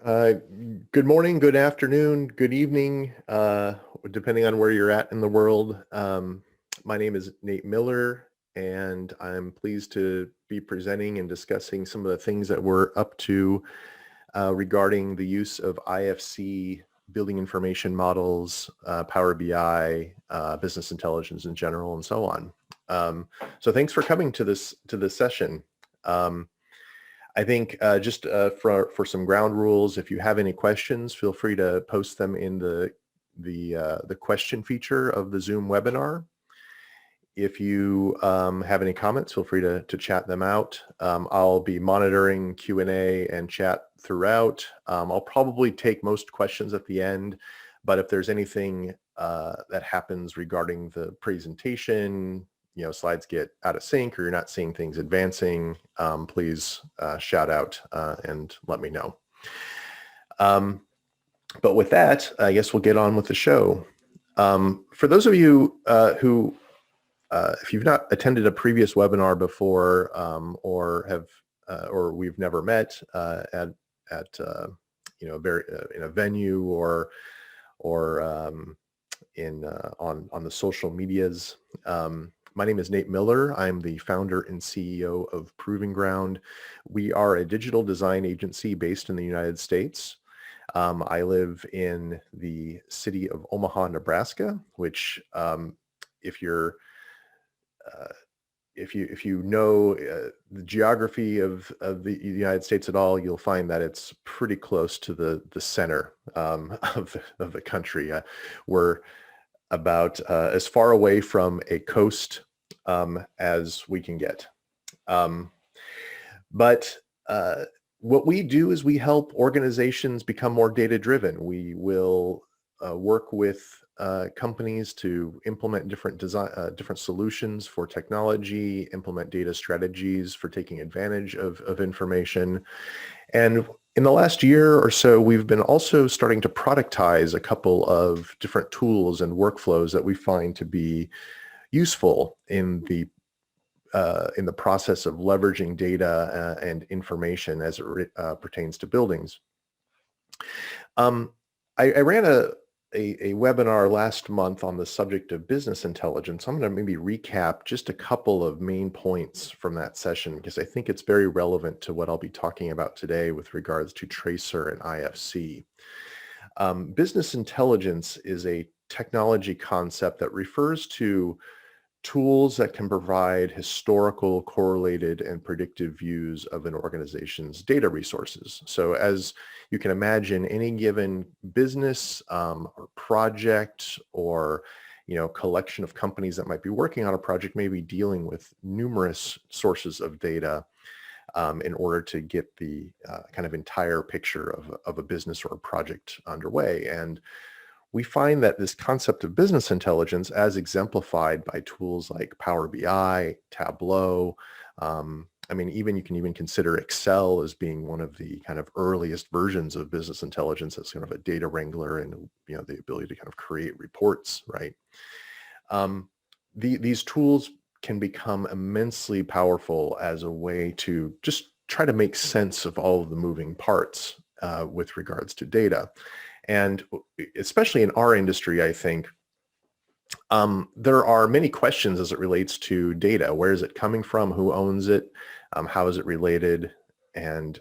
Uh, Good morning, good afternoon, good evening, depending on where you're at in the world. My name is Nate Miller, and I'm pleased to be presenting and discussing some of the things that we're up to regarding the use of IFC, building information models, Power BI, business intelligence in general, and so on. So thanks for coming to this session. Um, I think just for some ground rules, if you have any questions, feel free to post them in the question feature of the Zoom webinar. If you have any comments, feel free to chat them out. I'll be monitoring Q&A and chat throughout. I'll probably take most questions at the end, but if there's anything that happens regarding the presentation, slides get out of sync or you're not seeing things advancing, please shout out and let me know. But with that, I guess we'll get on with the show. For those of you who if you've not attended a previous webinar before, or we've never met at in a venue or on the social medias. My name is Nate Miller. I'm the founder and CEO of Proving Ground. We are a digital design agency based in the United States. I live in the city of Omaha, Nebraska, which if you're if you know the geography of the United States at all, you'll find that it's pretty close to the center of the country. We're about as far away from a coast as we can get. But what we do is we help organizations become more data-driven. We will work with companies to implement different solutions for technology, implement data strategies for taking advantage of information. And in the last year or so, we've been also starting to productize a couple of different tools and workflows that we find to be useful in the process of leveraging data and information as it pertains to buildings. I ran a webinar last month on the subject of business intelligence. I'm going to maybe recap just a couple of main points from that session because I think it's very relevant to what I'll be talking about today with regards to Tracer and IFC. Business intelligence is a technology concept that refers to tools that can provide historical, correlated, and predictive views of an organization's data resources. So as you can imagine, any given business or project or collection of companies that might be working on a project may be dealing with numerous sources of data in order to get the kind of entire picture of a business or a project underway. And we find that this concept of business intelligence, as exemplified by tools like Power BI, Tableau, I mean, you can even consider Excel as being one of the kind of earliest versions of business intelligence as kind of a data wrangler and the ability to kind of create reports, right? These tools can become immensely powerful as a way to just try to make sense of all of the moving parts with regards to data. And especially in our industry, I think there are many questions as it relates to data. Where is it coming from? Who owns it? How is it related? And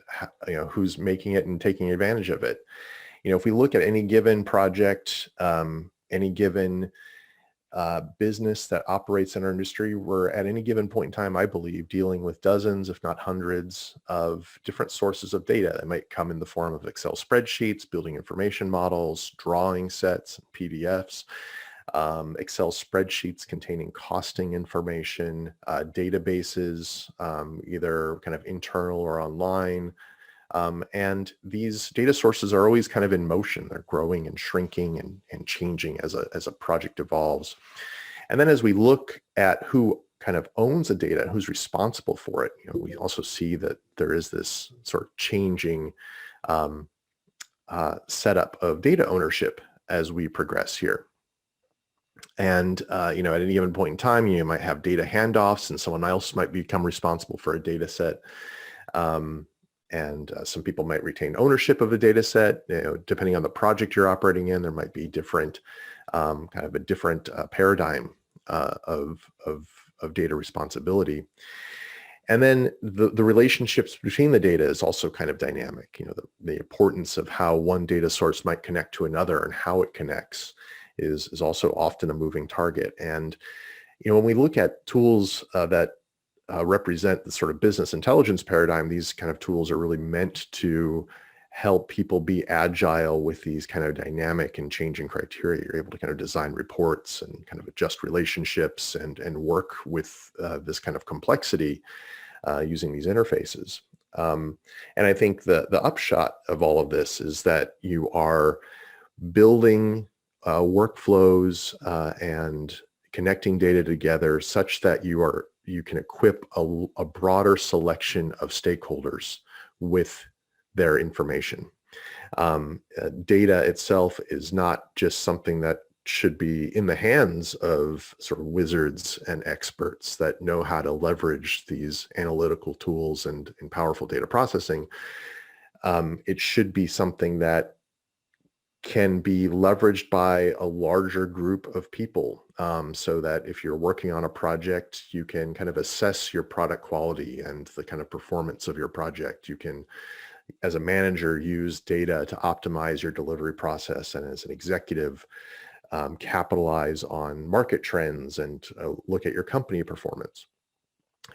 who's making it and taking advantage of it? If we look at any given project, any given business that operates in our industry, we're at any given point in time, I believe, dealing with dozens, if not hundreds, of different sources of data that might come in the form of Excel spreadsheets, building information models, drawing sets, PDFs, Excel spreadsheets containing costing information, databases, either kind of internal or online. And these data sources are always kind of in motion. They're growing and shrinking and changing as a project evolves. And then as we look at who kind of owns the data, who's responsible for it, we also see that there is this sort of changing setup of data ownership as we progress here. And at any given point in time, you might have data handoffs and someone else might become responsible for a data set. some people might retain ownership of a data set. Depending on the project you're operating in, there might be different kind of a different paradigm of data responsibility. And then the relationships between the data is also kind of dynamic. The importance of how one data source might connect to another and how it connects is also often a moving target. And when we look at tools that represent the sort of business intelligence paradigm, these kind of tools are really meant to help people be agile with these kind of dynamic and changing criteria. You're able to kind of design reports and kind of adjust relationships and work with this kind of complexity using these interfaces. And I think the upshot of all of this is that you are building workflows and connecting data together such that you can equip a broader selection of stakeholders with their information. Data itself is not just something that should be in the hands of sort of wizards and experts that know how to leverage these analytical tools and powerful data processing. It should be something that can be leveraged by a larger group of people, so that if you're working on a project, you can kind of assess your product quality and the kind of performance of your project. You can, as a manager, use data to optimize your delivery process, and as an executive, capitalize on market trends and look at your company performance.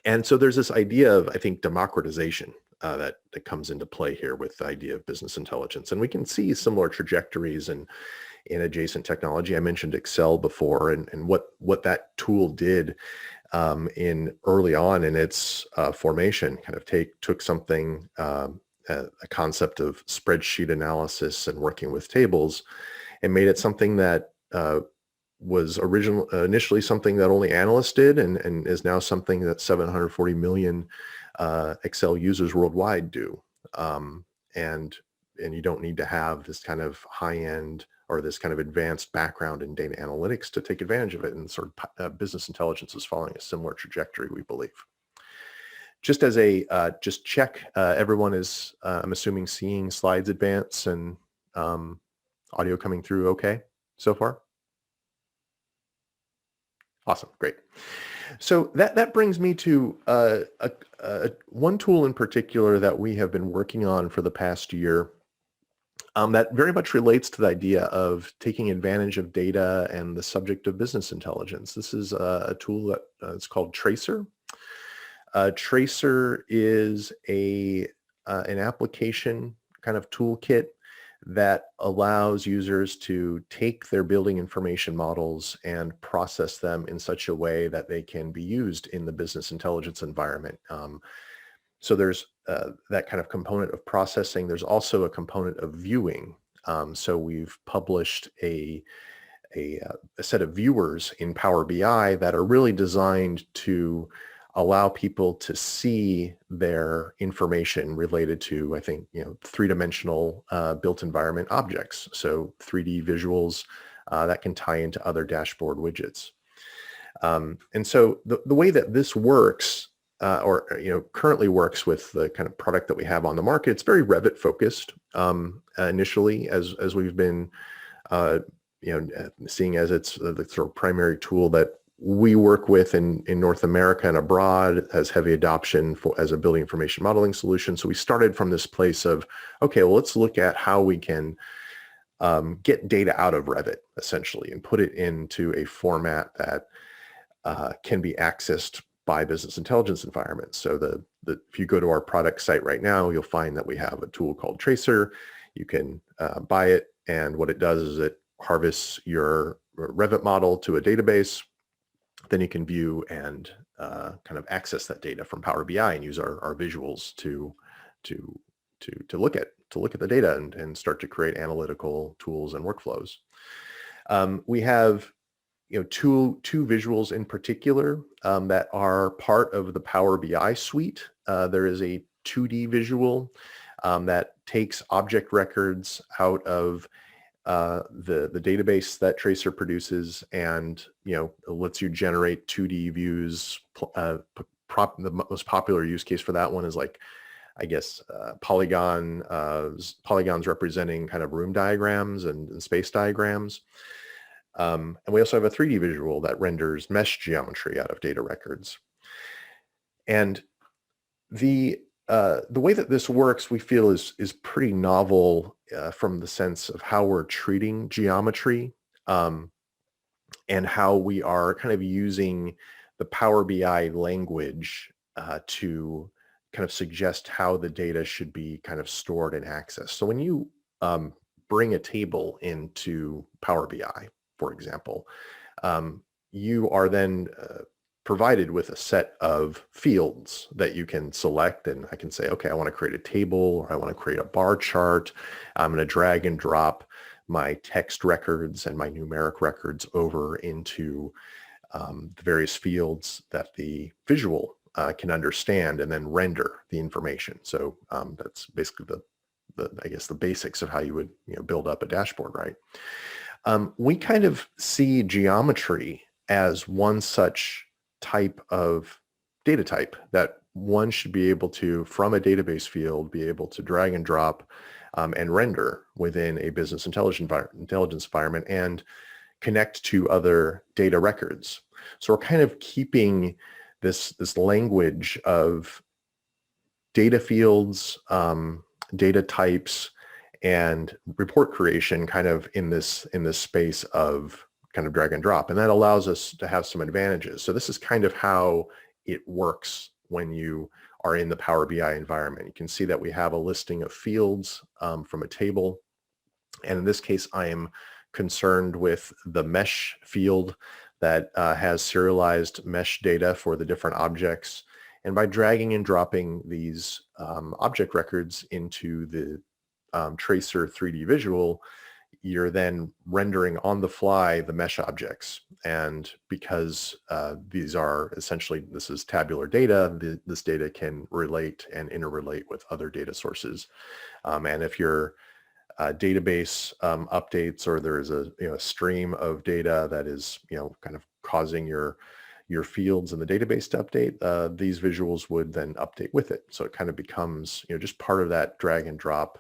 And so there's this idea of, I think, democratization that comes into play here with the idea of business intelligence. And we can see similar trajectories in adjacent technology. I mentioned Excel before, and what that tool did in early on in its formation, kind of took something, a concept of spreadsheet analysis and working with tables, and made it something that was initially something that only analysts did, and is now something that 740 million Excel users worldwide do. And you don't need to have this kind of high-end or this kind of advanced background in data analytics to take advantage of it. And sort of business intelligence is following a similar trajectory, we believe. Just as a just check, everyone is, I'm assuming, seeing slides advance and audio coming through okay so far? Awesome, great. So that brings me to one tool in particular that we have been working on for the past year, that very much relates to the idea of taking advantage of data and the subject of business intelligence. This is a tool that it's called Tracer. Tracer is an application kind of toolkit that allows users to take their building information models and process them in such a way that they can be used in the business intelligence environment. So there's that kind of component of processing. There's also a component of viewing. So we've published a set of viewers in Power BI that are really designed to allow people to see their information related to, I think, three-dimensional built environment objects. So 3D visuals that can tie into other dashboard widgets. And so the way that this works, or currently works with the kind of product that we have on the market, it's very Revit focused initially, as we've been seeing as it's the sort of primary tool that we work with in North America and abroad. It has heavy adoption as a building information modeling solution. So we started from this place of, okay, well, let's look at how we can get data out of Revit, essentially, and put it into a format that can be accessed by business intelligence environments. So if you go to our product site right now, you'll find that we have a tool called Tracer. You can buy it, and what it does is it harvests your Revit model to a database. Then you can view and kind of access that data from Power BI and use our visuals to look at the data and start to create analytical tools and workflows. We have two visuals in particular that are part of the Power BI suite. There is a 2D visual that takes object records out of the database that Tracer produces, and lets you generate 2D views. The most popular use case for that one is like I guess, polygons representing kind of room diagrams and space diagrams. And we also have a 3D visual that renders mesh geometry out of data records. And the way that this works, we feel is pretty novel from the sense of how we're treating geometry, and how we are kind of using the Power BI language to kind of suggest how the data should be kind of stored and accessed. So when you bring a table into Power BI, for example, you are then provided with a set of fields that you can select, and I can say, okay, I want to create a table, or I want to create a bar chart. I'm going to drag and drop my text records and my numeric records over into the various fields that the visual can understand and then render the information. So that's basically I guess the basics of how you would build up a dashboard, right? We kind of see geometry as one such type of data type that one should be able to, from a database field, be able to drag and drop and render within a business intelligence environment and connect to other data records. So we're kind of keeping this language of data fields, data types, and report creation kind of in this space of kind of drag and drop. And that allows us to have some advantages. So this is kind of how it works when you are in the Power BI environment. You can see that we have a listing of fields from a table. And in this case, I am concerned with the mesh field that has serialized mesh data for the different objects. And by dragging and dropping these object records into the tracer 3D visual, you're then rendering on the fly the mesh objects. And because these are essentially, this is tabular data, this data can relate and interrelate with other data sources. And if your database updates, or there is a stream of data that is kind of causing your fields in the database to update, these visuals would then update with it. So it kind of becomes just part of that drag and drop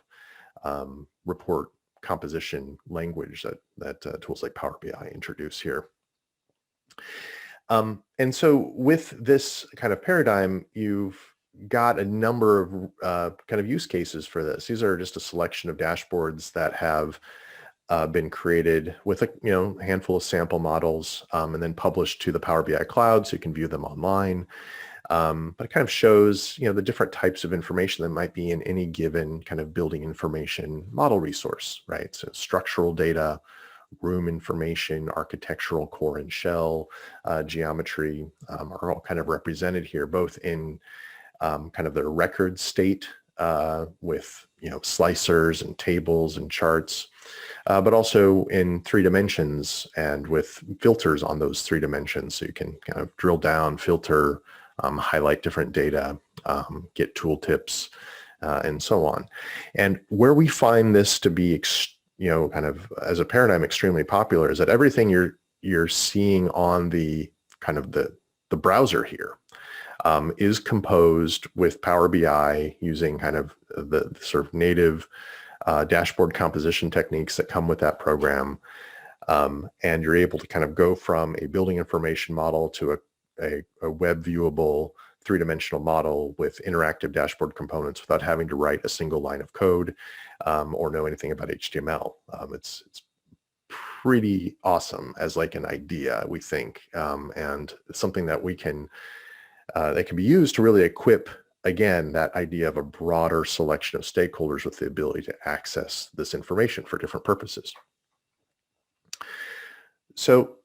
report composition language that tools like Power BI introduce here. And so with this kind of paradigm, you've got a number of kind of use cases for this. These are just a selection of dashboards that have been created with a handful of sample models and then published to the Power BI cloud, so you can view them online. But it kind of shows the different types of information that might be in any given kind of building information model resource, right? So structural data, room information, architectural core and shell, geometry are all kind of represented here, both in kind of their record state with slicers and tables and charts, but also in 3 dimensions and with filters on those 3 dimensions, so you can kind of drill down, filter, highlight different data, get tooltips, and so on. And where we find this to be kind of as a paradigm extremely popular is that everything you're seeing on the kind of the browser here is composed with Power BI using kind of the sort of native dashboard composition techniques that come with that program. And you're able to kind of go from a building information model to a web viewable 3-dimensional model with interactive dashboard components without having to write a single line of code or know anything about HTML. It's pretty awesome as like an idea, we think, and it's something that we can that can be used to really equip, again, that idea of a broader selection of stakeholders with the ability to access this information for different purposes. So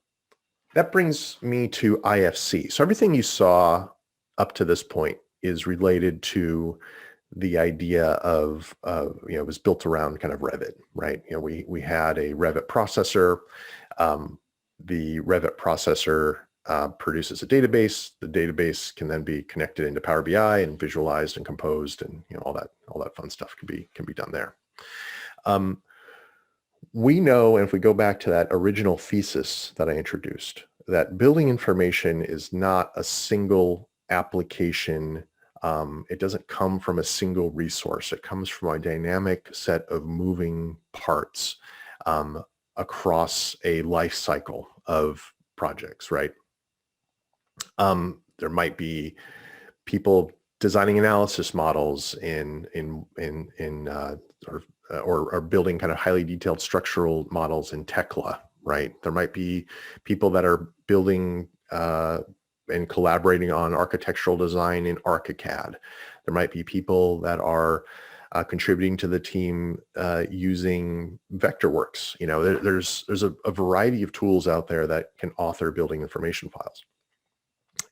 that brings me to IFC. So everything you saw up to this point is related to the idea of, it was built around kind of Revit, right? We had a Revit processor. The Revit processor produces a database. The database can then be connected into Power BI and visualized and composed, and all that fun stuff can be done there. We know, and if we go back to that original thesis that I introduced, that building information is not a single application It doesn't come from a single resource. It comes from a dynamic set of moving parts across a life cycle of projects, right? There might be people designing analysis models or building kind of highly detailed structural models in Tekla, right? There might be people that are building and collaborating on architectural design in Archicad. There might be people that are contributing to the team using Vectorworks. You know, there's a variety of tools out there that can author building information files.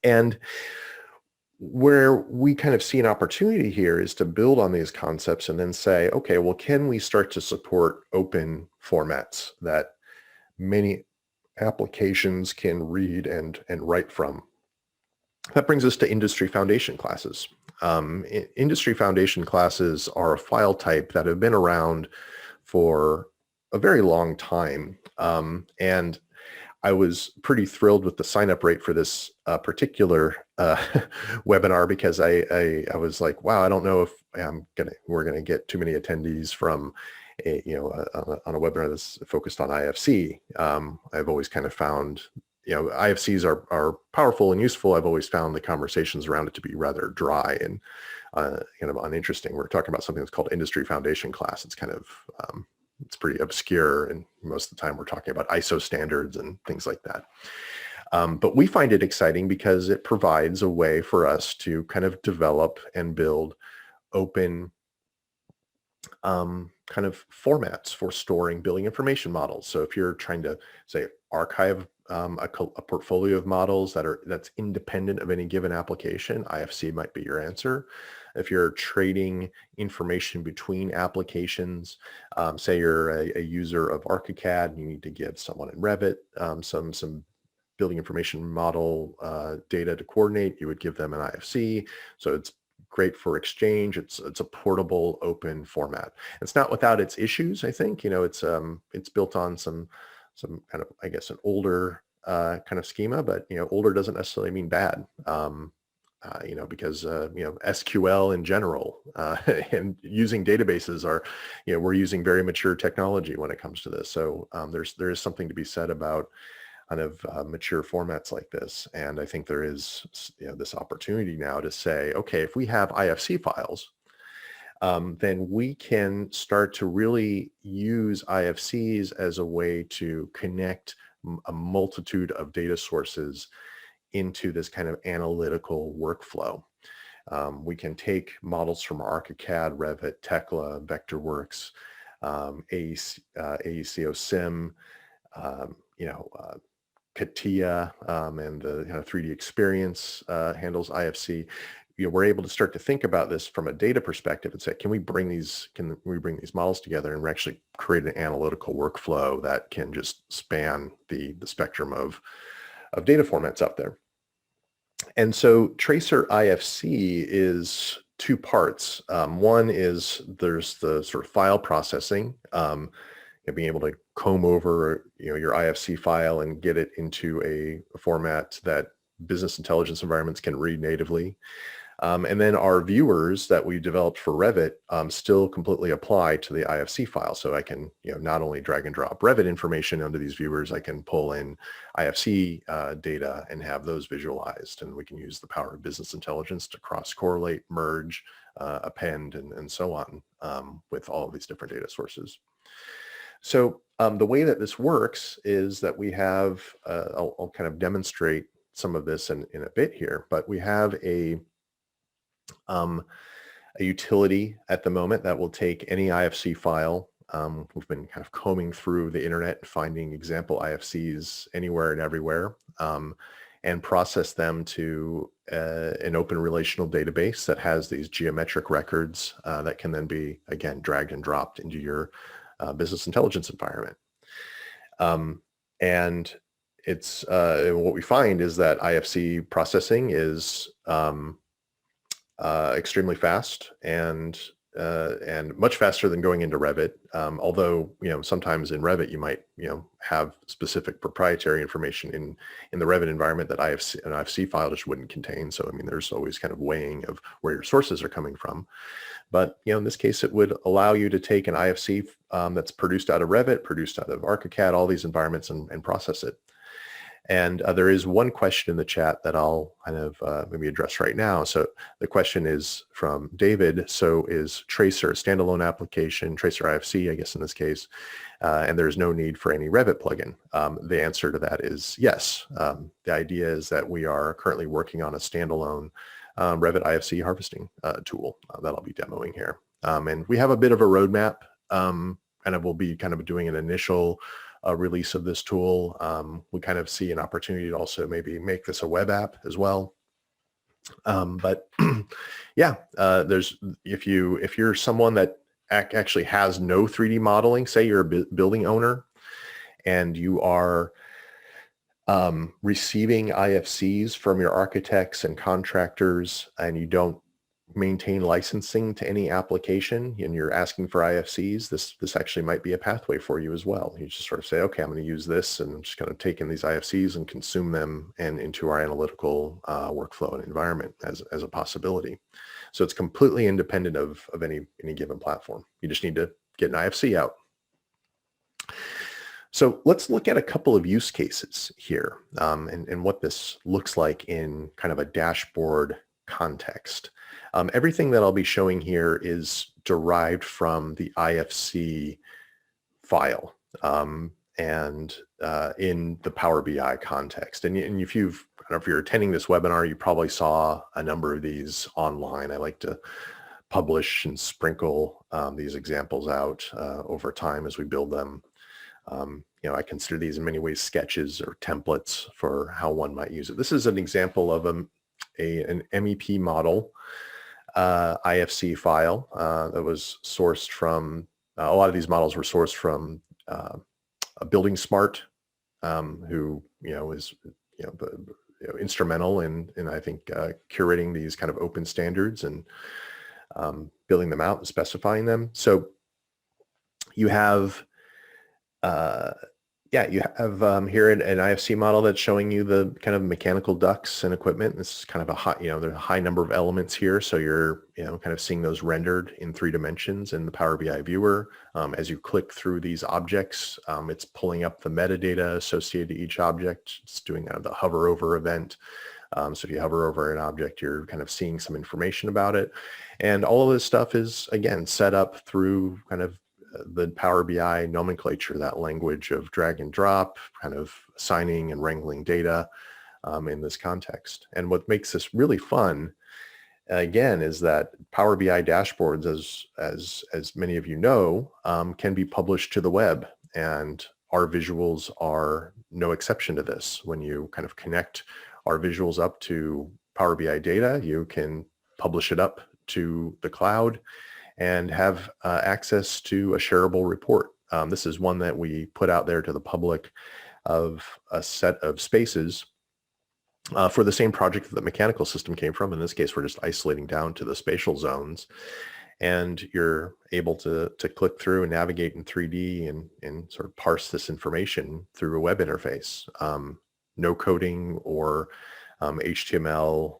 And where we kind of see an opportunity here is to build on these concepts and then say, okay, well, can we start to support open formats that many applications can read and write from? That brings us to industry foundation classes. Industry foundation classes are a file type that have been around for a very long time. And I was pretty thrilled with the sign-up rate for this particular webinar, because I was like, wow, I don't know if we're gonna get too many attendees from on a webinar that's focused on IFC. I've always kind of found, IFCs are powerful and useful. I've always found the conversations around it to be rather dry and kind of uninteresting. We're talking about something that's called industry foundation class. It's kind of it's pretty obscure, and most of the time we're talking about ISO standards and things like that. But we find it exciting because it provides a way for us to kind of develop and build open kind of formats for storing building information models. So if you're trying to, say, archive a portfolio of models that's independent of any given application, IFC might be your answer. If you're trading information between applications, say you're a user of Archicad and you need to give someone in Revit some building information model data to coordinate, you would give them an IFC. So it's great for exchange. It's a portable, open format. It's not without its issues, I think. It's built on some kind of, I guess, an older kind of schema, but older doesn't necessarily mean bad. Because SQL in general and using databases we're using very mature technology when it comes to this. So there is something to be said about kind of mature formats like this. And I think there is this opportunity now to say, okay, if we have IFC files, then we can start to really use IFCs as a way to connect a multitude of data sources into this kind of analytical workflow. We can take models from Archicad, Revit, Tekla, Vectorworks, AECOsim, CATIA, and the kind of 3D experience handles IFC. We're able to start to think about this from a data perspective and say, can we bring these models together and actually create an analytical workflow that can just span the spectrum of data formats out there. And so Tracer IFC is two parts. One is there's the sort of file processing, being able to comb over your IFC file and get it into a format that business intelligence environments can read natively. And then our viewers that we developed for Revit still completely apply to the IFC file. So I can not only drag and drop Revit information onto these viewers, I can pull in IFC data and have those visualized. And we can use the power of business intelligence to cross-correlate, merge, append, and so on with all of these different data sources. So the way that this works is that we have, I'll kind of demonstrate some of this in a bit here, but we have a utility at the moment that will take any IFC file. We've been kind of combing through the internet and finding example IFCs anywhere and everywhere, and process them to an open relational database that has these geometric records that can then be, again, dragged and dropped into your business intelligence environment. And it's what we find is that IFC processing is extremely fast and and much faster than going into Revit. Although, sometimes in Revit you might, have specific proprietary information in the Revit environment that an IFC file just wouldn't contain. So, I mean, there's always kind of weighing of where your sources are coming from. But, in this case, it would allow you to take an IFC that's produced out of Revit, produced out of Archicad, all these environments, and process it. And there is one question in the chat that I'll kind of maybe address right now. So the question is from David. So is Tracer a standalone application, Tracer IFC, I guess in this case, and there's no need for any Revit plugin? The answer to that is yes. The idea is that we are currently working on a standalone Revit IFC harvesting tool that I'll be demoing here. And we have a bit of a roadmap, and we'll be kind of doing an initial release of this tool. We kind of see an opportunity to also maybe make this a web app as well. But yeah, if you're someone that actually has no 3D modeling, say you're a building owner and you are receiving IFCs from your architects and contractors, and you don't maintain licensing to any application and you're asking for IFCs, this actually might be a pathway for you as well. You just sort of say, okay, I'm going to use this, and I'm just going to take in these IFCs and consume them and into our analytical workflow and environment as a possibility. So it's completely independent of any given platform. You just need to get an IFC out. So let's look at a couple of use cases here and what this looks like in kind of a dashboard context. Everything that I'll be showing here is derived from the IFC file and in the Power BI context. And if you're attending this webinar, you probably saw a number of these online. I like to publish and sprinkle these examples out over time as we build them. I consider these in many ways sketches or templates for how one might use it. This is an example of an MEP model IFC file that was sourced from, a lot of these models were sourced from a Building Smart, who is instrumental in I think curating these kind of open standards and building them out and specifying them. So you have here an IFC model that's showing you the kind of mechanical ducts and equipment. This is kind of a high, there's a high number of elements here. So you're, kind of seeing those rendered in 3 dimensions in the Power BI viewer. As you click through these objects, it's pulling up the metadata associated to each object. It's doing the hover over event. So if you hover over an object, you're kind of seeing some information about it. And all of this stuff is, again, set up through kind of the Power BI nomenclature, that language of drag and drop, kind of assigning and wrangling data in this context. And what makes this really fun, again, is that Power BI dashboards, as many of you know, can be published to the web, and our visuals are no exception to this. When you kind of connect our visuals up to Power BI data, you can publish it up to the cloud and have access to a shareable report. This is one that we put out there to the public of a set of spaces for the same project that the mechanical system came from. In this case, we're just isolating down to the spatial zones, and you're able to click through and navigate in 3D and sort of parse this information through a web interface. No coding or HTML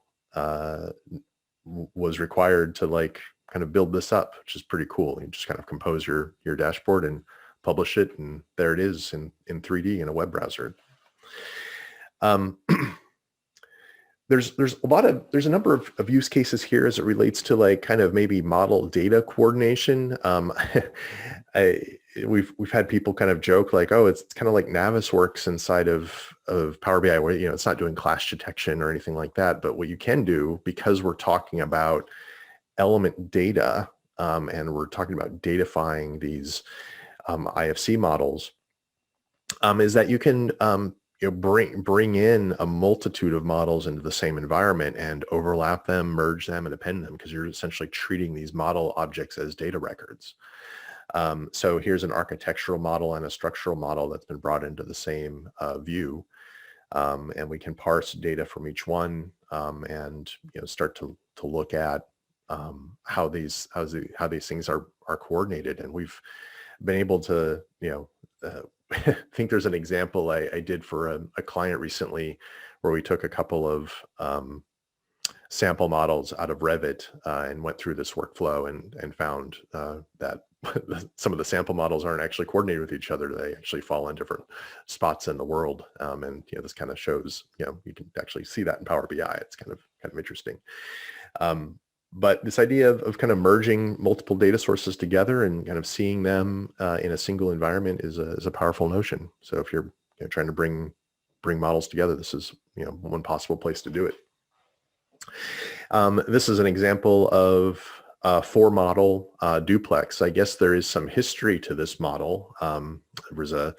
was required to kind of build this up, which is pretty cool. You just kind of compose your dashboard and publish it, and there it is in 3D in a web browser. There's a number of use cases here as it relates to kind of maybe model data coordination. We've had people kind of joke oh, it's kind of like Navisworks inside of Power BI, where it's not doing clash detection or anything like that. But what you can do, because we're talking about element data and we're talking about datafying these IFC models, is that you can bring in a multitude of models into the same environment and overlap them, merge them, and append them, because you're essentially treating these model objects as data records. So here's an architectural model and a structural model that's been brought into the same view, and we can parse data from each one and start to look at how these things are coordinated. And we've been able to, I think there's an example I did for a client recently where we took a couple of sample models out of Revit and went through this workflow and found that some of the sample models aren't actually coordinated with each other. They actually fall in different spots in the world. And this kind of shows, you can actually see that in Power BI. It's kind of interesting. But this idea of kind of merging multiple data sources together and kind of seeing them in a single environment is a powerful notion. So if you're trying to bring models together, this is one possible place to do it. This is an example of a 4-model duplex. I guess there is some history to this model. There was an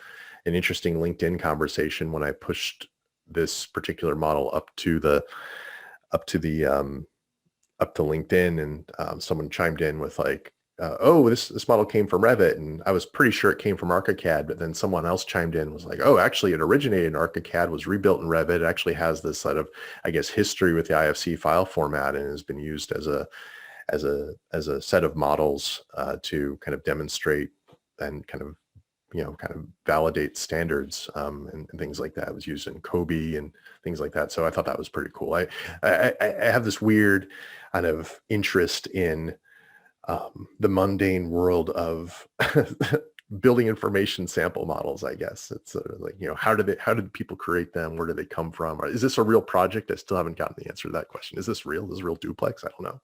interesting LinkedIn conversation when I pushed this particular model up to LinkedIn, and someone chimed in with like, oh, this model came from Revit, and I was pretty sure it came from Archicad, but then someone else chimed in and was like, oh, actually it originated in Archicad, was rebuilt in Revit. It actually has this sort of, I guess, history with the IFC file format, and has been used as a set of models to kind of demonstrate and kind of validate standards and things like that. It was used in Kobe and things like that. So I thought that was pretty cool. I have this weird kind of interest in the mundane world of building information sample models. I guess it's like, how did people create them? Where do they come from? Is this a real project? I still haven't gotten the answer to that question. Is this real? Is this real duplex? I don't know.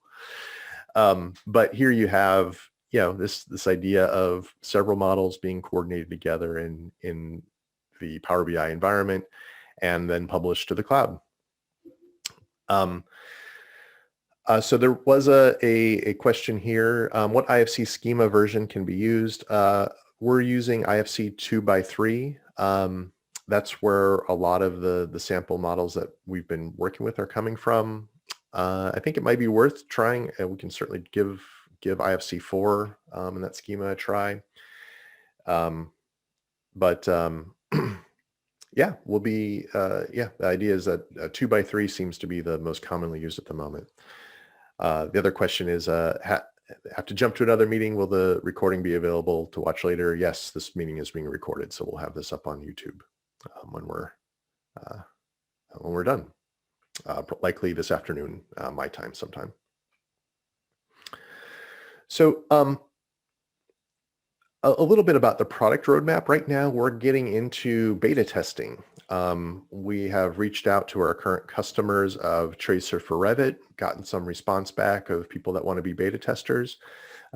But here you have, this idea of several models being coordinated together in the Power BI environment and then published to the cloud. So there was a question here. What IFC schema version can be used? We're using IFC 2x3. That's where a lot of the sample models that we've been working with are coming from. I think it might be worth trying, and we can certainly give IFC 4 and that schema a try. Yeah, we'll be, the idea is that 2x3 seems to be the most commonly used at the moment. The other question is, have to jump to another meeting. Will the recording be available to watch later? Yes, this meeting is being recorded, so we'll have this up on YouTube when we're done. Likely this afternoon, my time sometime. So a little bit about the product roadmap. Right now, we're getting into beta testing. We have reached out to our current customers of Tracer for Revit, gotten some response back of people that want to be beta testers.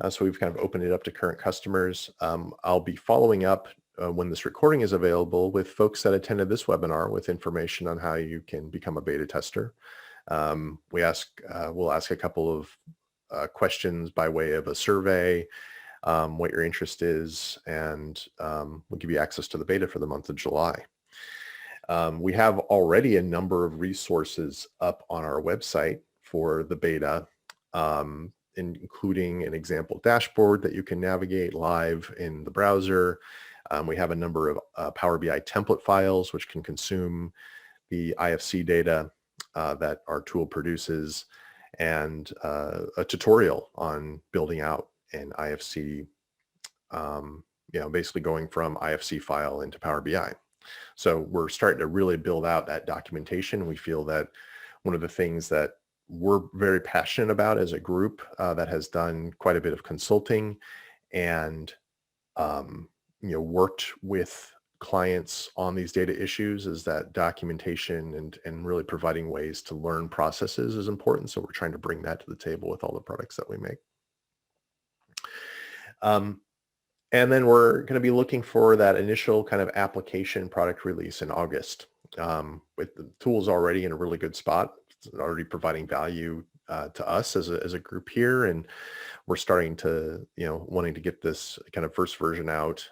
So we've kind of opened it up to current customers. I'll be following up when this recording is available with folks that attended this webinar with information on how you can become a beta tester. We'll ask a couple of questions by way of a survey, what your interest is, and we'll give you access to the beta for the month of July. We have already a number of resources up on our website for the beta, including an example dashboard that you can navigate live in the browser. We have a number of Power BI template files which can consume the IFC data that our tool produces, and a tutorial on building out an IFC, basically going from IFC file into Power BI. So we're starting to really build out that documentation. We feel that one of the things that we're very passionate about as a group that has done quite a bit of consulting and worked with clients on these data issues is that documentation and really providing ways to learn processes is important. So we're trying to bring that to the table with all the products that we make. And then we're going to be looking for that initial kind of application product release in August. With the tools already in a really good spot, it's already providing value to us as a group here, and we're starting to, wanting to get this kind of first version out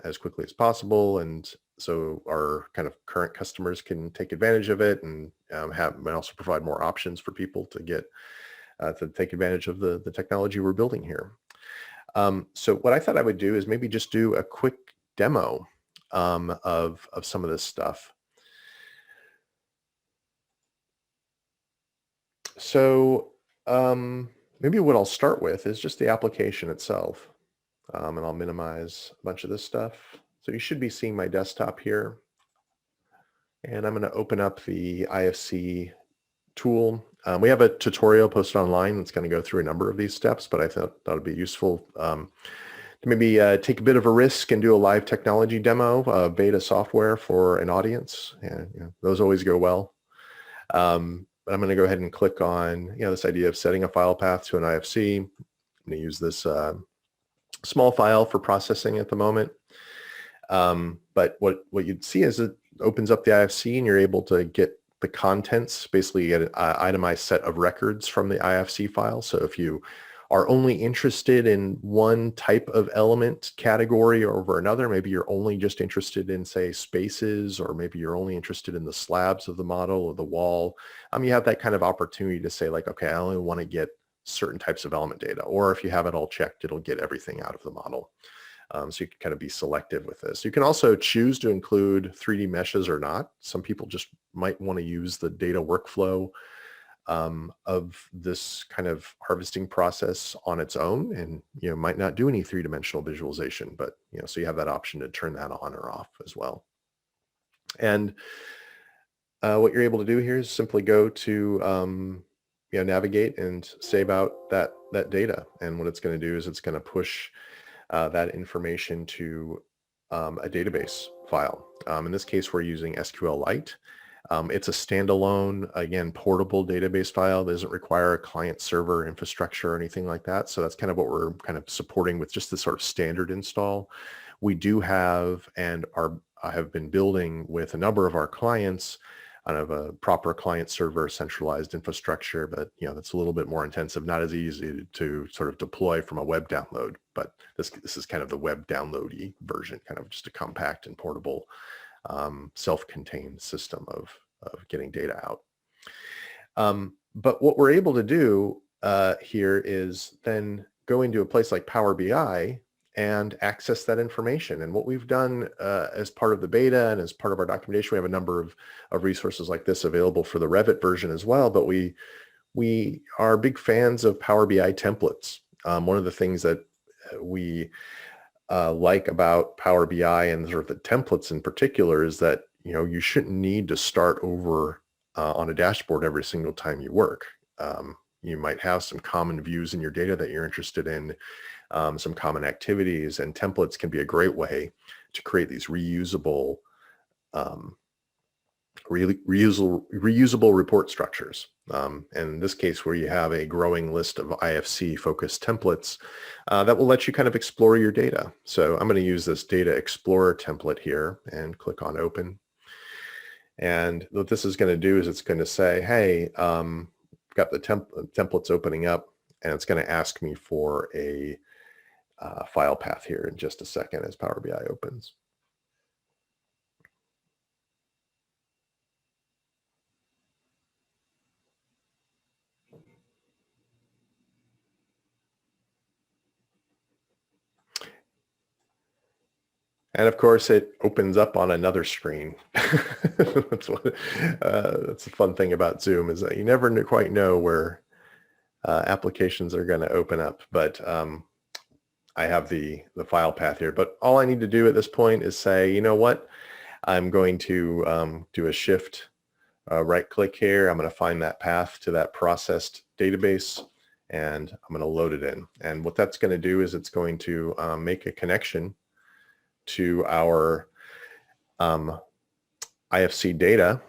as quickly as possible, and so our kind of current customers can take advantage of it, and also provide more options for people to get to take advantage of the technology we're building here. So what I thought I would do is maybe just do a quick demo of some of this stuff. So maybe what I'll start with is just the application itself. And I'll minimize a bunch of this stuff. So you should be seeing my desktop here. And I'm going to open up the IFC tool. We have a tutorial posted online that's going to go through a number of these steps, but I thought that would be useful to maybe take a bit of a risk and do a live technology demo of beta software for an audience. And those always go well. But I'm going to go ahead and click on this idea of setting a file path to an IFC. I'm going to use this small file for processing at the moment. But what you'd see is it opens up the IFC and you're able to get the contents, basically get an itemized set of records from the IFC file. So if you are only interested in one type of element category over another, maybe you're only just interested in, say, spaces, or maybe you're only interested in the slabs of the model or the wall, you have that kind of opportunity to say, like, okay, I only want to get certain types of element data. Or if you have it all checked, it'll get everything out of the model. So you can kind of be selective with this. You can also choose to include 3D meshes or not. Some people just might want to use the data workflow of this kind of harvesting process on its own, and might not do any three-dimensional visualization, but so you have that option to turn that on or off as well. And what you're able to do here is simply go to navigate and save out that data. And what it's going to do is it's going to push that information to a database file. In this case, we're using SQLite. It's a standalone, again, portable database file. That doesn't require a client server infrastructure or anything like that. So that's kind of what we're kind of supporting with just the sort of standard install. We do have and have been building with a number of our clients kind of a proper client server centralized infrastructure, but that's a little bit more intensive, not as easy to sort of deploy from a web download. But this is kind of the web downloady version, kind of just a compact and portable self-contained system of getting data out. But what we're able to do here is then go into a place like Power BI and access that information. And what we've done as part of the beta and as part of our documentation, we have a number of resources like this available for the Revit version as well, but we are big fans of Power BI templates. One of the things that we like about Power BI and sort of the templates in particular is that you shouldn't need to start over on a dashboard every single time you work. You might have some common views in your data that you're interested in, some common activities, and templates can be a great way to create these reusable report structures. And in this case, where you have a growing list of IFC focused templates that will let you kind of explore your data. So I'm going to use this Data Explorer template here and click on Open. And what this is going to do is it's going to say, hey, got the templates opening up, and it's going to ask me for a file path here in just a second as Power BI opens. And of course, it opens up on another screen. That's the fun thing about Zoom, is that you never quite know where applications are going to open up. But I have the file path here. But all I need to do at this point is say, you know what? I'm going to do a shift right click here. I'm going to find that path to that processed database, and I'm going to load it in. And what that's going to do is it's going to make a connection to our IFC data,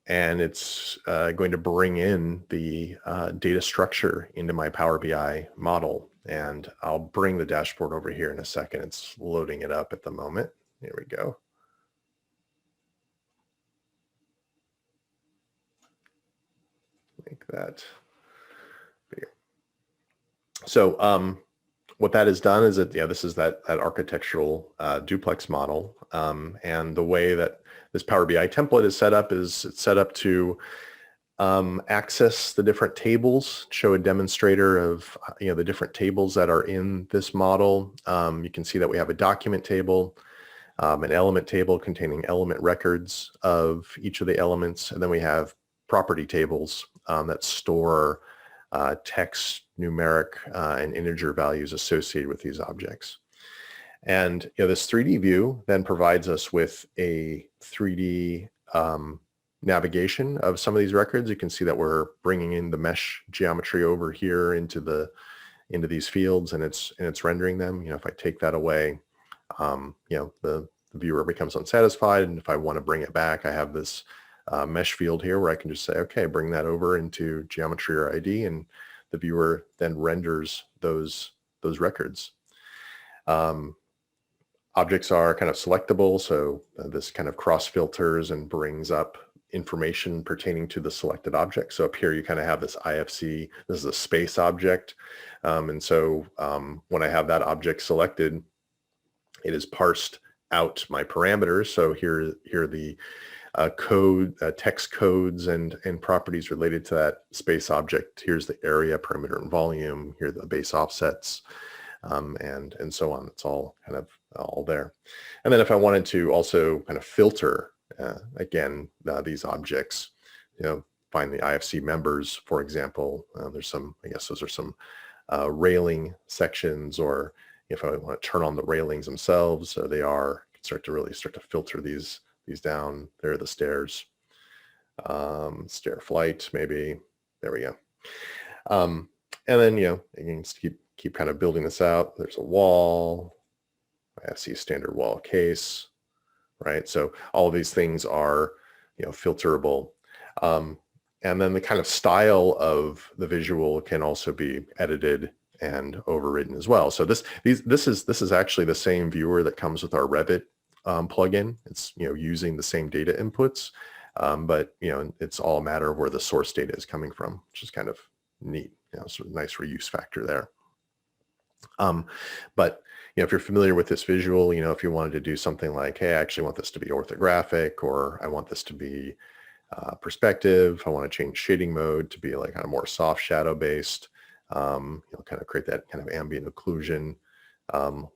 and it's going to bring in the data structure into my Power BI model. And I'll bring the dashboard over here in a second. It's loading it up at the moment. Here we go. Make that bigger. So what that has done is that, this is that architectural duplex model. And the way that this Power BI template is set up is it's set up to access the different tables, show a demonstrator of the different tables that are in this model. You can see that we have a document table, an element table containing element records of each of the elements, and then we have property tables that store text, numeric, and integer values associated with these objects. And this 3D view then provides us with a 3D navigation of some of these records. You can see that we're bringing in the mesh geometry over here into these fields, and it's rendering them. If I take that away, the viewer becomes unsatisfied, and if I want to bring it back, I have this mesh field here where I can just say, okay, bring that over into geometry or ID, and the viewer then renders those records. Objects are kind of selectable, so this kind of cross filters and brings up information pertaining to the selected object. So up here you kind of have this IFC, this is a space object, and so when I have that object selected, it is parsed out my parameters. So here are the text codes and properties related to that space object. Here's the area, perimeter, and volume. Here are the base offsets, and so on. It's all kind of all there. And then if I wanted to also kind of filter, again, these objects, find the IFC members, for example, there's some, I guess those are some railing sections, or if I want to turn on the railings themselves, so they are, start to filter these down. There are the stairs, stair flight, maybe. There we go. And then, you can just keep kind of building this out. There's a wall, IFC standard wall case, right? So all of these things are, filterable. And then the kind of style of the visual can also be edited and overridden as well. So this is actually the same viewer that comes with our Revit plugin. It's using the same data inputs, but it's all a matter of where the source data is coming from, which is kind of neat. Sort of nice reuse factor there. But if you're familiar with this visual, if you wanted to do something like, hey, I actually want this to be orthographic, or I want this to be perspective, I want to change shading mode to be like kind of more soft shadow based, kind of create that kind of ambient occlusion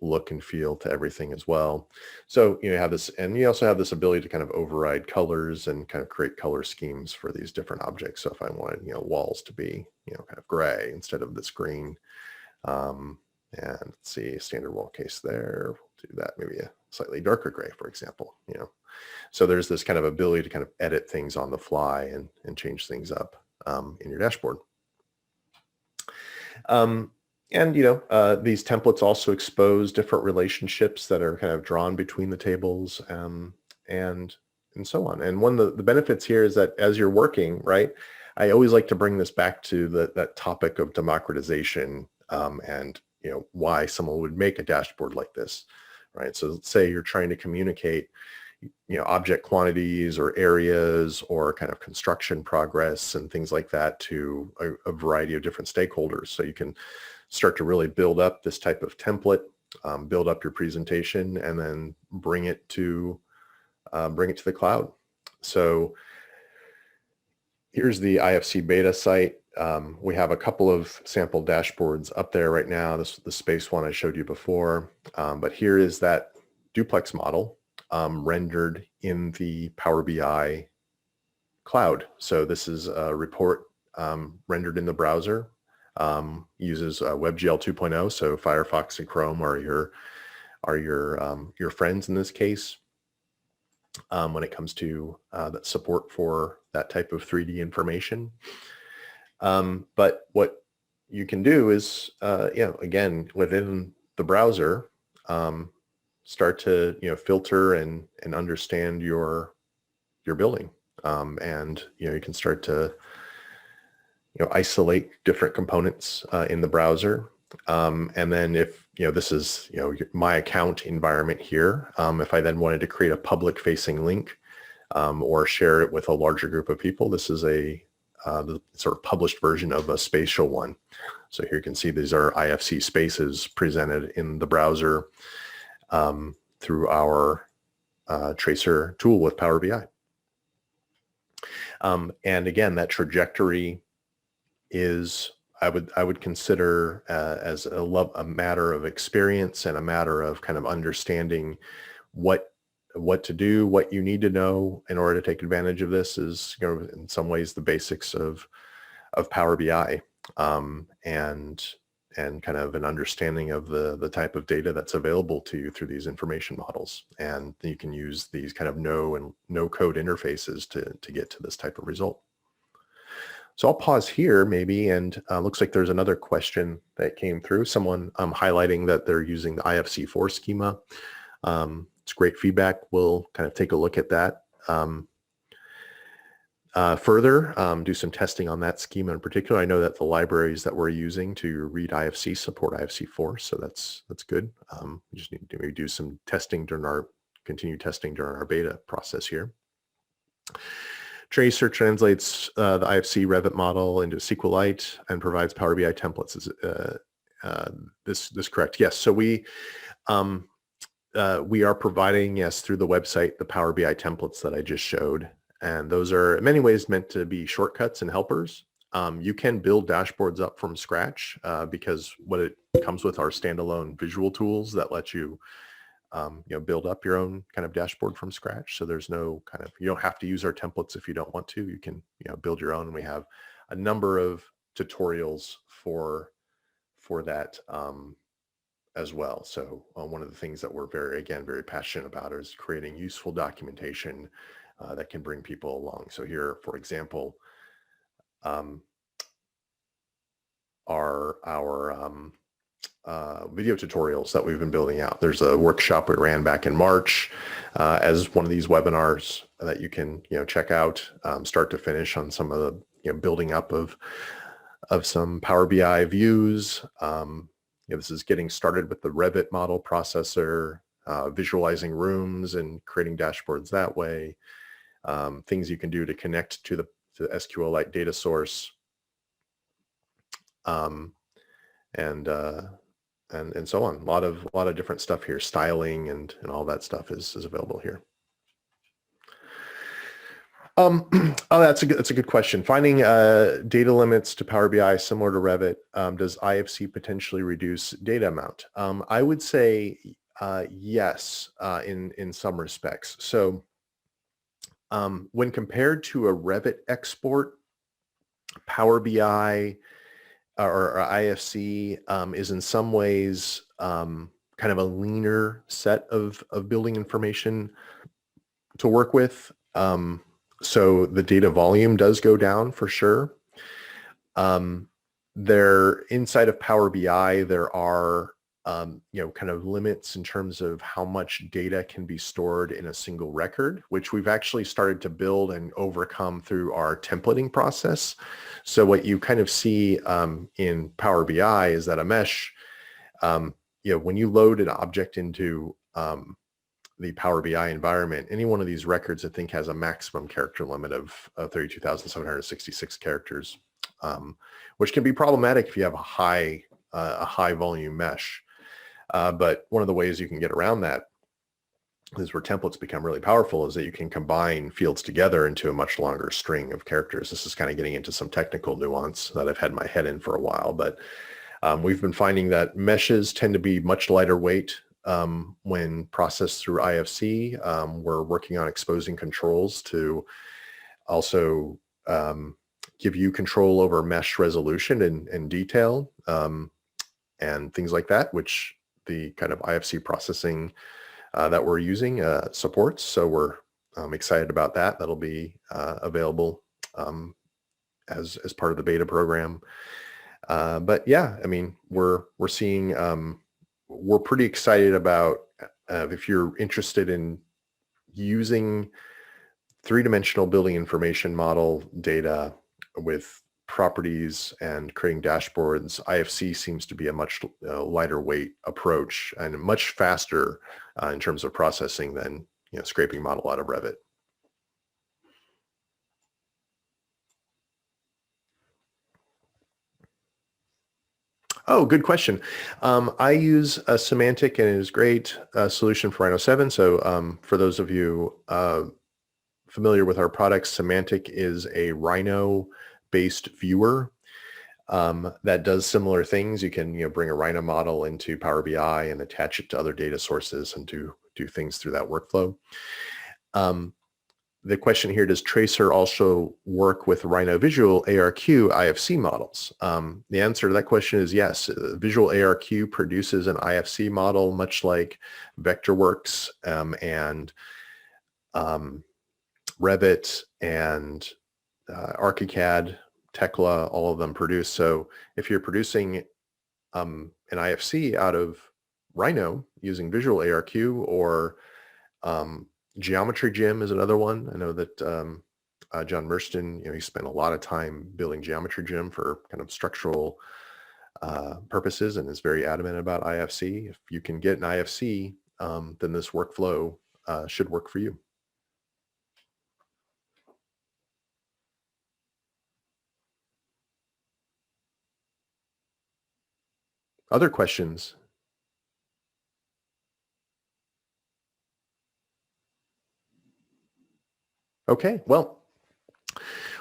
look and feel to everything as well. So you have this, and you also have this ability to kind of override colors and kind of create color schemes for these different objects. So if I wanted walls to be kind of gray instead of this green, and let's see, standard wall case there, we'll do that maybe a slightly darker gray, for example. So there's this kind of ability to kind of edit things on the fly and change things up in your dashboard. And these templates also expose different relationships that are kind of drawn between the tables, and so on. And one of the benefits here is that as you're working, right, I always like to bring this back to that topic of democratization, and why someone would make a dashboard like this, right? So let's say you're trying to communicate object quantities or areas or kind of construction progress and things like that to a variety of different stakeholders. So you can start to really build up this type of template, build up your presentation, and then bring it to the cloud. So here's the IFC beta site. We have a couple of sample dashboards up there right now. This is the space one I showed you before, but here is that duplex model rendered in the Power BI cloud. So this is a report rendered in the browser, uses WebGL 2.0. So Firefox and Chrome are your friends in this case when it comes to that support for that type of 3D information. But what you can do is, again, within the browser, start to filter and understand your building, and you can start to isolate different components in the browser, and then if this is my account environment here, if I then wanted to create a public facing link or share it with a larger group of people, this is the sort of published version of a spatial one. So here you can see these are IFC spaces presented in the browser through our tracer tool with Power BI. And again, that trajectory is, I would consider as a matter of experience and a matter of kind of understanding what to do, what you need to know in order to take advantage of this is, in some ways, the basics of Power BI. and kind of an understanding of the type of data that's available to you through these information models. And you can use these kind of no code interfaces to get to this type of result. So I'll pause here maybe, and looks like there's another question that came through. Someone highlighting that they're using the IFC4 schema. It's great feedback. We'll kind of take a look at that further, do some testing on that schema in particular. I know that the libraries that we're using to read IFC support IFC4, so that's good. We just need to maybe do some testing continue testing during our beta process here. Tracer translates the IFC Revit model into SQLite and provides Power BI templates. Is this correct? Yes. So we are providing, yes, through the website, the Power BI templates that I just showed. And those are in many ways meant to be shortcuts and helpers. You can build dashboards up from scratch because what it comes with are standalone visual tools that let you, build up your own kind of dashboard from scratch. So there's no kind of, you don't have to use our templates if you don't want to. You can, build your own. And we have a number of tutorials for that as well. So one of the things that we're very passionate about is creating useful documentation that can bring people along. So here, for example, are our video tutorials that we've been building out. There's a workshop we ran back in March as one of these webinars that you can check out start to finish on some of the building up of some Power BI views. This is getting started with the Revit model processor, visualizing rooms and creating dashboards that way. Things you can do to connect to the SQLite data source, and so on. A lot of different stuff here. Styling and all that stuff is available here. That's a good question. Finding data limits to Power BI similar to Revit. Does IFC potentially reduce data amount? I would say yes, in some respects. So when compared to a Revit export, Power BI or IFC is in some ways kind of a leaner set of building information to work with. So the data volume does go down for sure. There inside of Power BI, there are kind of limits in terms of how much data can be stored in a single record, which we've actually started to build and overcome through our templating process. So what you kind of see in Power BI is that a mesh, when you load an object into the Power BI environment, any one of these records I think has a maximum character limit of 32,766 characters, which can be problematic if you have a high volume mesh. But one of the ways you can get around that is where templates become really powerful is that you can combine fields together into a much longer string of characters. This is kind of getting into some technical nuance that I've had my head in for a while, but we've been finding that meshes tend to be much lighter weight when processed through IFC. We're working on exposing controls to also give you control over mesh resolution and detail and things like that, which the kind of IFC processing that we're using supports. So we're excited about that. That'll be available as part of the beta program. But yeah, I mean, we're seeing, we're pretty excited about if you're interested in using three-dimensional building information model data with properties and creating dashboards. IFC seems to be a much lighter weight approach and much faster in terms of processing than scraping model out of Revit. Oh, good question. I use a Semantic and it is great solution for Rhino 7. So for those of you familiar with our products, Semantic is a Rhino-based viewer that does similar things. You can bring a Rhino model into Power BI and attach it to other data sources and do things through that workflow. the question here, does Tracer also work with Rhino Visual ARQ IFC models? The answer to that question is yes. Visual ARQ produces an IFC model, much like Vectorworks and Revit and Archicad, Tekla, all of them produce. So if you're producing an IFC out of Rhino using Visual ARQ, or Geometry Gym is another one. I know that John Merston, he spent a lot of time building Geometry Gym for kind of structural purposes and is very adamant about IFC. If you can get an IFC, then this workflow should work for you. Other questions? Okay, well,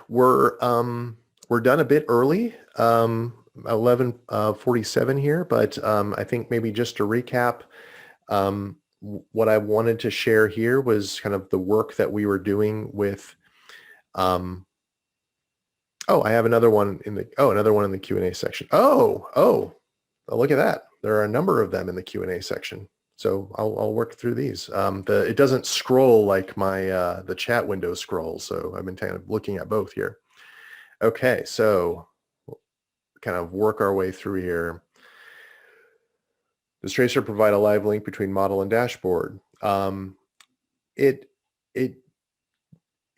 we're done a bit early, 11:47 here, but I think maybe just to recap, what I wanted to share here was kind of the work that we were doing with. Oh, I have another one in the Q&A section. Oh, look at that. There are a number of them in the Q&A section. So I'll work through these. It doesn't scroll like my the chat window scrolls, so I've been kind of looking at both here. Okay, so we'll kind of work our way through here. Does Tracer provide a live link between model and dashboard?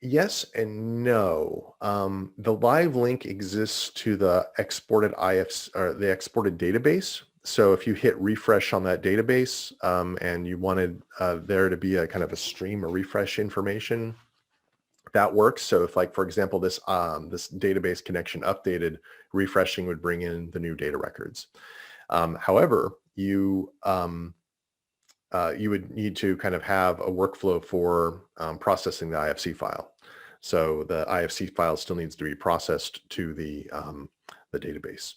Yes and no. The live link exists to the exported IFC or the exported database. So if you hit refresh on that database and you wanted there to be a kind of a stream or refresh information, that works. So if, like, for example, this database connection updated, refreshing would bring in the new data records. However, you would need to kind of have a workflow for processing the IFC file. So the IFC file still needs to be processed to the database,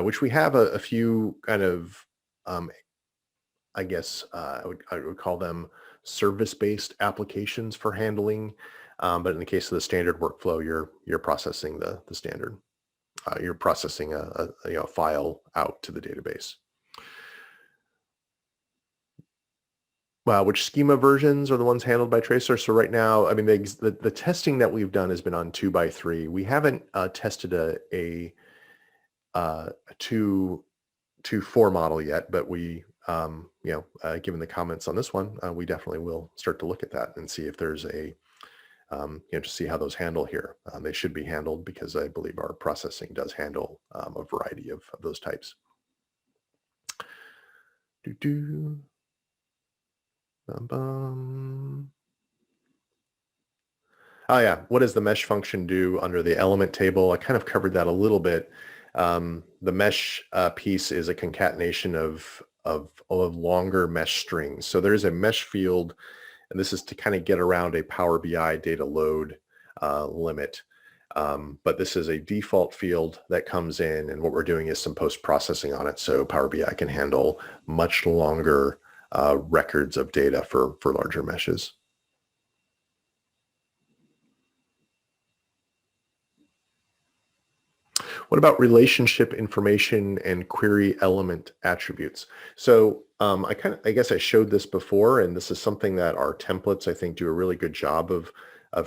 which we have a few kind of, I guess I would call them service-based applications for handling. But in the case of the standard workflow, you're processing the standard. You're processing a file out to the database. Which schema versions are the ones handled by Tracer? So right now, I mean, the testing that we've done has been on 2x3. We haven't tested a 2:4 model yet, but we, given the comments on this one, we definitely will start to look at that and see if there's a, to see how those handle here. They should be handled because I believe our processing does handle a variety of those types. Oh yeah, what does the mesh function do under the element table? I kind of covered that a little bit. The mesh piece is a concatenation of longer mesh strings. So there's a mesh field, and this is to kind of get around a Power BI data load limit. But this is a default field that comes in, and what we're doing is some post-processing on it, so Power BI can handle much longer records of data for larger meshes. What about relationship information and query element attributes? So I guess I showed this before, and this is something that our templates, I think, do a really good job of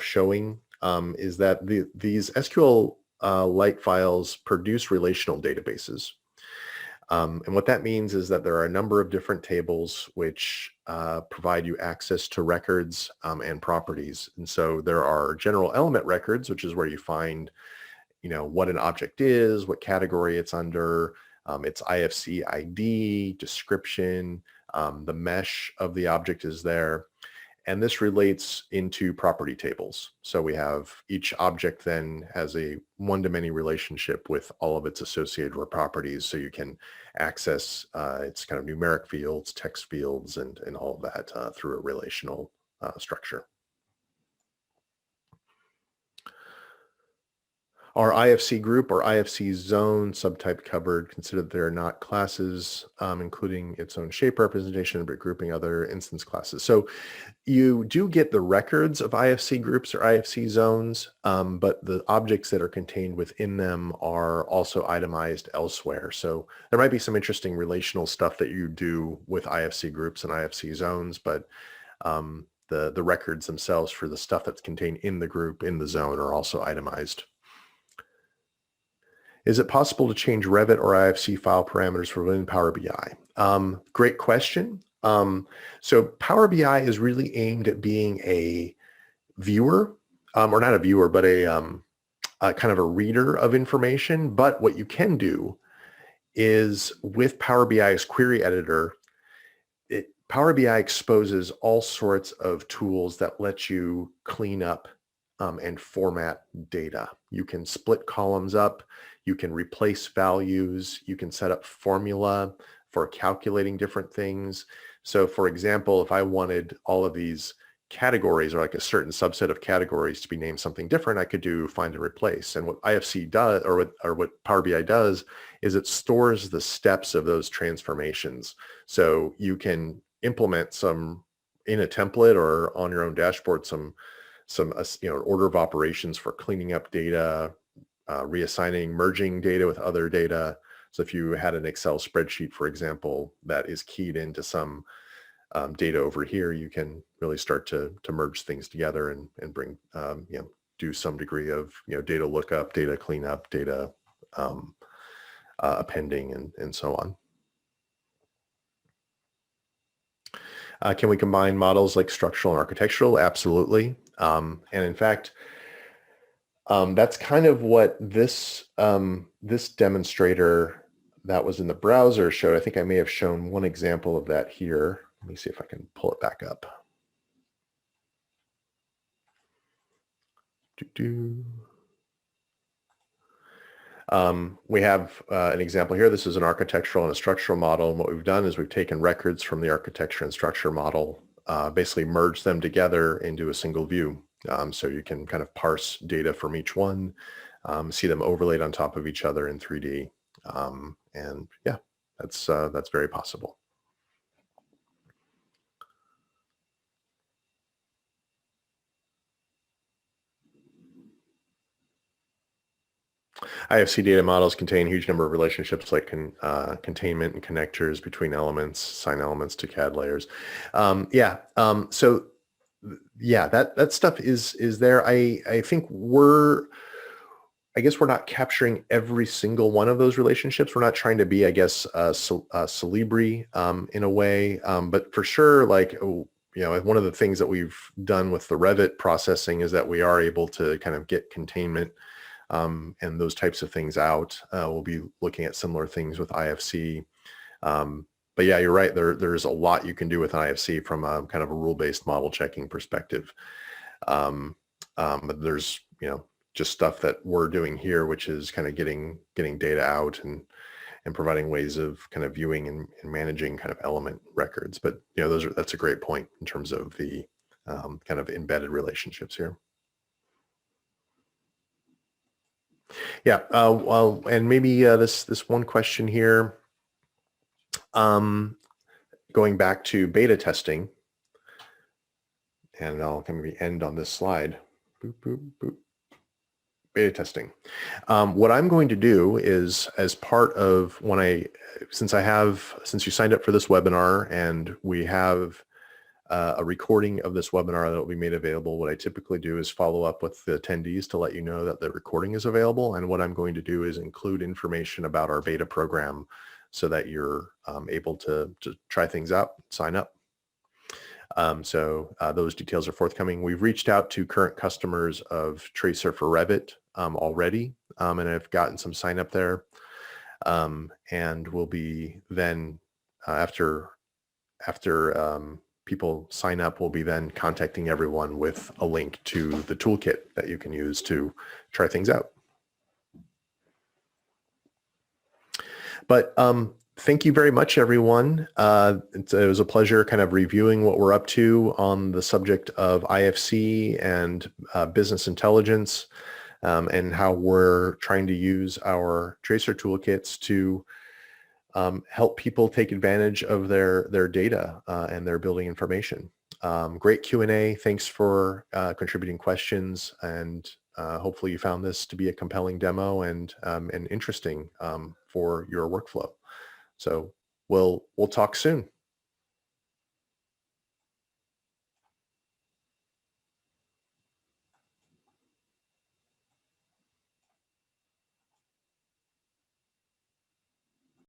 showing, is that these SQLite files produce relational databases. And what that means is that there are a number of different tables which provide you access to records and properties. And so there are general element records, which is where you find, what an object is, what category it's under, its IFC ID, description, the mesh of the object is there. And this relates into property tables. So we have each object then has a one-to-many relationship with all of its associated properties. So you can access its kind of numeric fields, text fields, and all of that through a relational structure. Are IFC group or IFC zone subtype covered? Consider that they're not classes, including its own shape representation, but grouping other instance classes. So you do get the records of IFC groups or IFC zones, but the objects that are contained within them are also itemized elsewhere. So there might be some interesting relational stuff that you do with IFC groups and IFC zones, but the records themselves for the stuff that's contained in the group, in the zone, are also itemized. Is it possible to change Revit or IFC file parameters for within Power BI? Great question. So Power BI is really aimed at being a viewer, or not a viewer, but a kind of a reader of information. But what you can do is with Power BI's query editor, Power BI exposes all sorts of tools that let you clean up and format data. You can split columns up, you can replace values, you can set up formula for calculating different things. So for example, if I wanted all of these categories or like a certain subset of categories to be named something different, I could do find and replace. And what IFC does, or what Power BI does, is it stores the steps of those transformations. So you can implement some in a template or on your own dashboard, some order of operations for cleaning up data, reassigning, merging data with other data. So if you had an Excel spreadsheet, for example, that is keyed into some data over here, you can really start to merge things together and bring, do some degree of, data lookup, data cleanup, data appending, and so on. Can we combine models like structural and architectural? Absolutely. And in fact, that's kind of what this demonstrator that was in the browser showed. I think I may have shown one example of that here. Let me see if I can pull it back up. We have an example here. This is an architectural and a structural model. And what we've done is we've taken records from the architecture and structure model, basically merged them together into a single view. So you can kind of parse data from each one, see them overlaid on top of each other in 3D. And yeah, that's very possible. IFC data models contain a huge number of relationships like containment and connectors between elements, assign elements to CAD layers. So yeah, that stuff is there. I think I guess we're not capturing every single one of those relationships. We're not trying to be, I guess, Celebri in a way, but for sure, like, one of the things that we've done with the Revit processing is that we are able to kind of get containment and those types of things out. We'll be looking at similar things with IFC. But yeah, you're right. There's a lot you can do with IFC from a kind of a rule-based model checking perspective. But there's, just stuff that we're doing here, which is kind of getting data out and providing ways of kind of viewing and managing kind of element records. But that's a great point in terms of the kind of embedded relationships here. Yeah, well, and maybe this one question here, going back to beta testing, and I'll kind of end on this slide. Boop, boop, boop. Beta testing. What I'm going to do is, as part of since you signed up for this webinar and we have a recording of this webinar that will be made available, what I typically do is follow up with the attendees to let you know that the recording is available. And what I'm going to do is include information about our beta program so that you're able to try things out, sign up. So those details are forthcoming. We've reached out to current customers of Tracer for Revit already, and I've gotten some sign up there. And we'll be then, after people sign up, we'll be then contacting everyone with a link to the toolkit that you can use to try things out. But thank you very much, everyone. It was a pleasure kind of reviewing what we're up to on the subject of IFC and business intelligence. and how we're trying to use our tracer toolkits to help people take advantage of their data and their building information. Great Q&A. Thanks for contributing questions, and hopefully you found this to be a compelling demo and interesting for your workflow. So we'll talk soon.